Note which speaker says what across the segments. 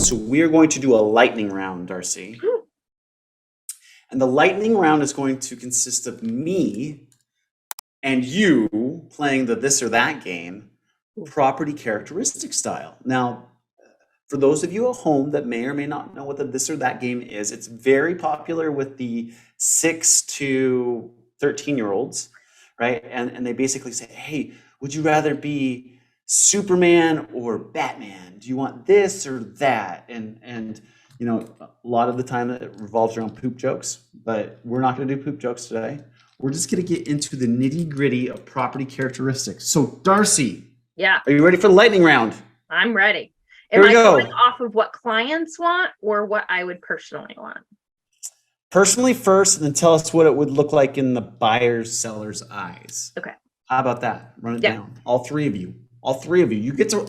Speaker 1: So we are going to do a lightning round, Darcy. And the lightning round is going to consist of me and you playing the this or that game, property characteristic style. Now, for those of you at home that may or may not know what the this or that game is, it's very popular with the 6 to 13-year-olds, right? And they basically say, hey, would you rather be Superman or Batman? Do you want this or that? And you know, a lot of the time it revolves around poop jokes, but we're not going to do poop jokes today. We're just going to get into the nitty gritty of property characteristics. So, Darcy,
Speaker 2: yeah,
Speaker 1: are you ready for the lightning round?
Speaker 2: I'm ready.
Speaker 1: Here
Speaker 2: Am
Speaker 1: we
Speaker 2: I
Speaker 1: go.
Speaker 2: going off of what clients want or what I would personally want?
Speaker 1: Personally first, and then tell us what it would look like in the buyer's seller's eyes.
Speaker 2: Okay.
Speaker 1: How about that? Run it
Speaker 2: Yeah.
Speaker 1: down. All three of you. You get to.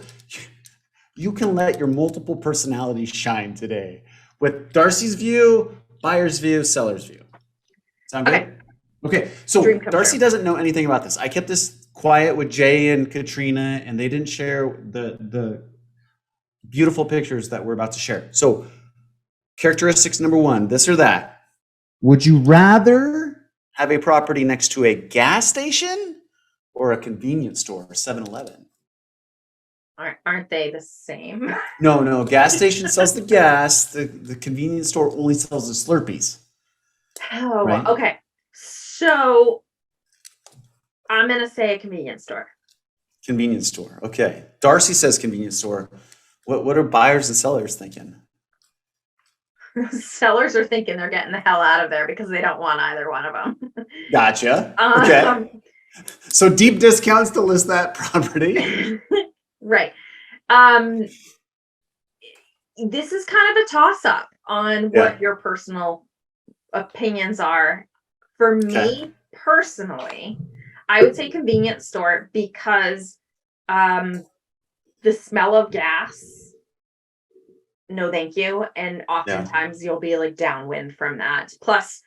Speaker 1: You can let your multiple personalities shine today with Darcy's view, buyer's view, seller's view. Sound good? Okay. So Darcy doesn't know anything about this. I kept this quiet with Jay and Katrina, and they didn't share the beautiful pictures that we're about to share. So characteristics number 1, this or that. Would you rather have a property next to a gas station or a convenience store, 7-Eleven?
Speaker 2: Aren't they the same?
Speaker 1: No. Gas station sells the gas. The convenience store only sells the Slurpees.
Speaker 2: Oh,
Speaker 1: right?
Speaker 2: Okay. So I'm going to say a convenience store.
Speaker 1: Convenience store. Okay. Darcy says convenience store. What are buyers and sellers thinking?
Speaker 2: Sellers are thinking they're getting the hell out of there because they don't want either one of them.
Speaker 1: Gotcha. Okay. So deep discounts to list that property.
Speaker 2: Right. This is kind of a toss-up on what your personal opinions are. For me personally, I would say convenience store because the smell of gas, no thank you. And oftentimes you'll be like downwind from that. Plus,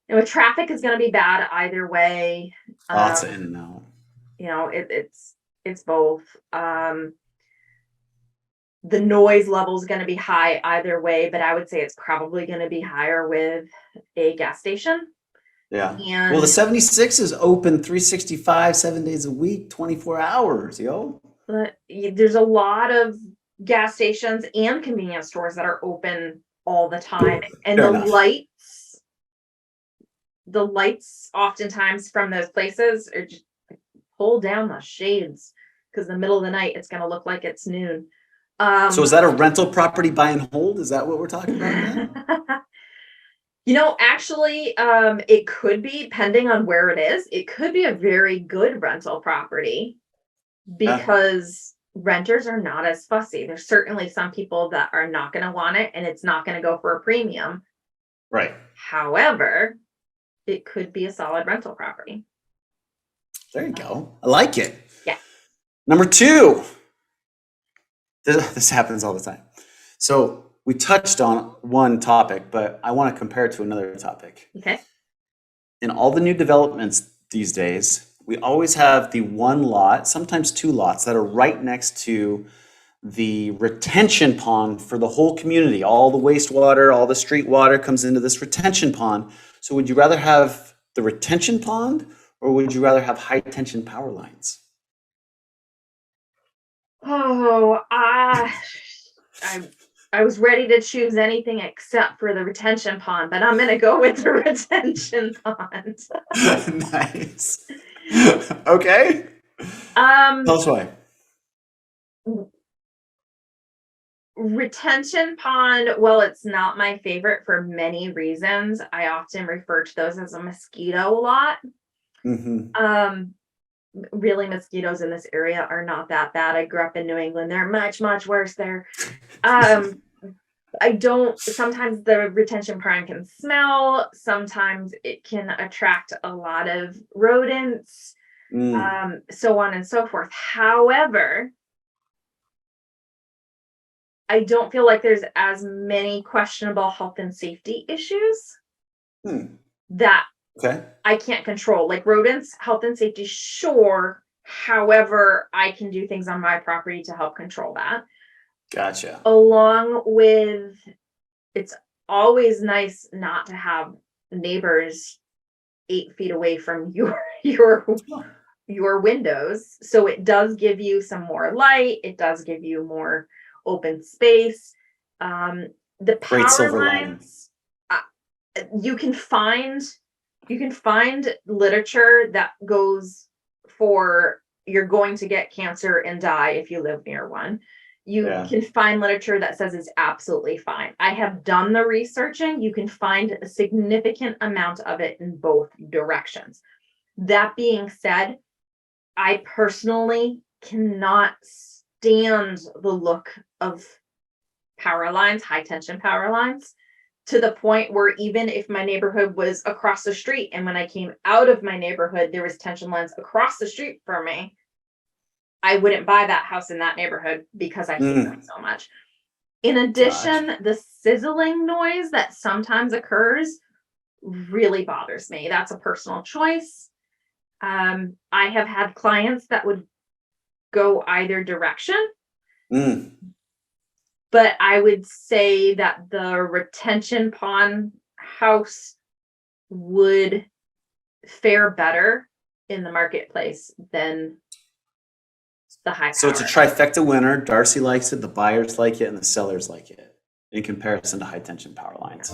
Speaker 2: you know, traffic is going to be bad either way.
Speaker 1: Lots of in and out.
Speaker 2: You know, it's both. The noise level is going to be high either way, but I would say it's probably going to be higher with a gas station.
Speaker 1: Yeah.
Speaker 2: And
Speaker 1: well, the 76 is open 365, 7 days a week, 24 hours, yo.
Speaker 2: But there's a lot of gas stations and convenience stores that are open all the time. And
Speaker 1: Fair
Speaker 2: the
Speaker 1: enough.
Speaker 2: lights oftentimes from those places are just pull down the shades because in the middle of the night, it's going to look like it's noon.
Speaker 1: So is that a rental property buy and hold? Is that what we're talking about then?
Speaker 2: You know, actually, it could be, depending on where it is, it could be a very good rental property because renters are not as fussy. There's certainly some people that are not going to want it and it's not going to go for a premium.
Speaker 1: Right.
Speaker 2: However, it could be a solid rental property.
Speaker 1: There you go. I like it.
Speaker 2: Yeah.
Speaker 1: Number 2. This happens all the time. So we touched on one topic, but I want to compare it to another topic.
Speaker 2: Okay.
Speaker 1: In all the new developments these days, we always have the one lot, sometimes 2 lots that are right next to the retention pond for the whole community. All the wastewater, all the street water comes into this retention pond. So would you rather have the retention pond or would you rather have high tension power lines?
Speaker 2: Oh, I was ready to choose anything except for the retention pond, but I'm going to go with the retention pond.
Speaker 1: Nice. Okay. Tell us why.
Speaker 2: Retention pond, well, it's not my favorite for many reasons. I often refer to those as a mosquito lot.
Speaker 1: Mm-hmm.
Speaker 2: Really, mosquitoes in this area are not that bad. I grew up in New England. They're much, much worse there. Sometimes the retention pond can smell. Sometimes it can attract a lot of rodents, so on and so forth. However, I don't feel like there's as many questionable health and safety issues that I can't control. Like rodents, health and safety, sure. However, I can do things on my property to help control that.
Speaker 1: Gotcha.
Speaker 2: Along with, it's always nice not to have neighbors 8 feet away from your windows. So it does give you some more light. It does give you more open space. The
Speaker 1: Great
Speaker 2: power
Speaker 1: silver lining.
Speaker 2: lines, uh, you can find literature that goes for you're going to get cancer and die if you live near one. You
Speaker 1: Yeah.
Speaker 2: can find literature that says it's absolutely fine. I have done the researching. You can find a significant amount of it in both directions. That being said, I personally cannot stand the look of power lines, high tension power lines, to the point where even if my neighborhood was across the street and when I came out of my neighborhood, there was tension lines across the street from me, I wouldn't buy that house in that neighborhood because I hate them so much. In addition,
Speaker 1: Gotcha.
Speaker 2: the sizzling noise that sometimes occurs really bothers me. That's a personal choice. I have had clients that would go either direction, but I would say that the retention pond house would fare better in the marketplace than the high
Speaker 1: So it's a
Speaker 2: power.
Speaker 1: trifecta winner. Darcy likes it, the buyers like it, and the sellers like it in comparison to high tension power lines.